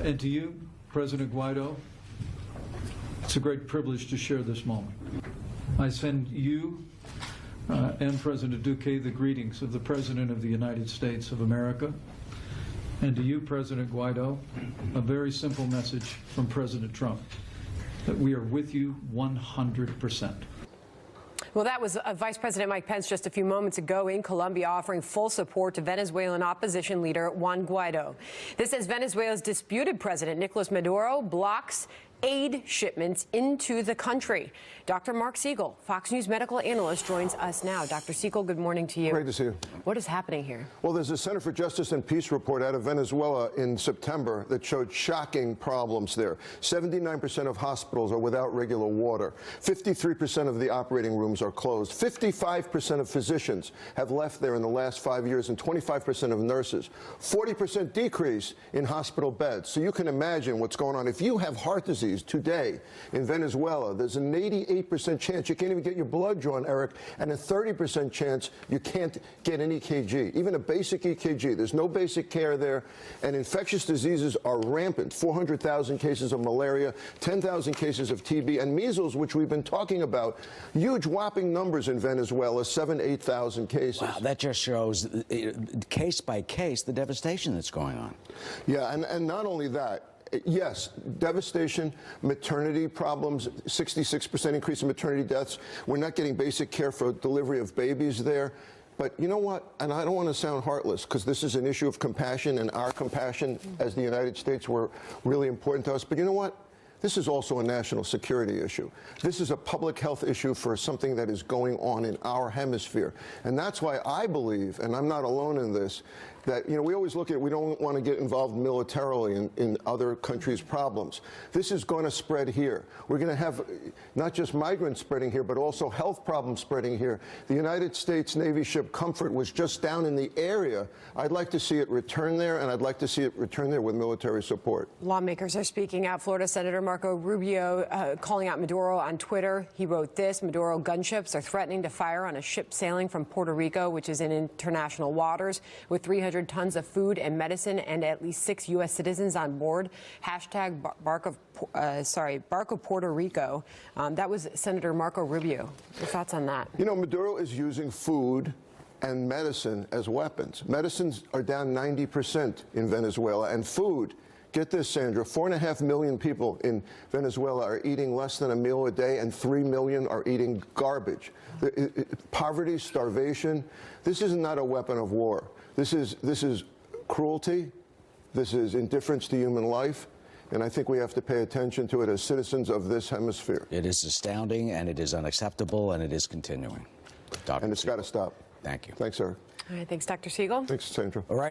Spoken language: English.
And to you, President Guaido, it's a great privilege to share this moment. I send you and President Duque the greetings of the President of the United States of America. And to you, President Guaido, a very simple message from President Trump, that we are with you 100%. Well, that was Vice President Mike Pence just a few moments ago in Colombia, offering full support to Venezuelan opposition leader Juan Guaido. This as Venezuela's disputed president, Nicolas Maduro, blocks aid shipments into the country. Dr. Mark Siegel, Fox News medical analyst, joins us now. Dr. Siegel, good morning to you. Great to see you. What is happening here? Well, there's a Center for Justice and Peace report out of Venezuela in September that showed shocking problems there. 79% of hospitals are without regular water. 53% of the operating rooms are closed. 55% of physicians have left there in the last 5 years, and 25% of nurses. 40% decrease in hospital beds. So you can imagine what's going on. If you have heart disease today in Venezuela, there's an 88% chance you can't even get your blood drawn, Eric, and a 30% chance you can't get an EKG, even a basic EKG. There's no basic care there, and infectious diseases are rampant. 400,000 cases of malaria, 10,000 cases of TB, and measles, which we've been talking about. Huge whopping numbers in Venezuela, 7,000 to 8,000 cases. Wow, that just shows, case by case, the devastation that's going on. Yeah, and not only that, yes, devastation, maternity problems, 66% increase in maternity deaths. We're not getting basic care for delivery of babies there. But you know what? And I don't want to sound heartless, because this is an issue of compassion, and our compassion as the United States were really important to us. But you know what? This is also a national security issue. This is a public health issue for something that is going on in our hemisphere. And that's why I believe, and I'm not alone in this, that, we always look at, we don't want to get involved militarily in other countries' problems. This is going to spread here. We're going to have not just migrants spreading here, but also health problems spreading here. The United States Navy ship Comfort was just down in the area. I'd like to see it return there, and I'd like to see it return there with military support. Lawmakers are speaking out. Florida Senator Marco Rubio calling out Maduro on Twitter. He wrote this: Maduro gunships are threatening to fire on a ship sailing from Puerto Rico, which is in international waters, with 300 tons of food and medicine and at least 6 U.S. citizens on board. Hashtag Bark of Puerto Rico. That was Senator Marco Rubio. Your thoughts on that? Maduro is using food and medicine as weapons. Medicines are down 90% in Venezuela, and food, get this, Sandra, 4.5 million people in Venezuela are eating less than a meal a day, and 3 million are eating garbage. Poverty, starvation, this is not a weapon of war. This is cruelty. This is indifference to human life. And I think we have to pay attention to it as citizens of this hemisphere. It is astounding, and it is unacceptable, and it is continuing. And it's got to stop. Thank you. Thanks, Eric. All right, thanks, Dr. Siegel. Thanks, Sandra. All right.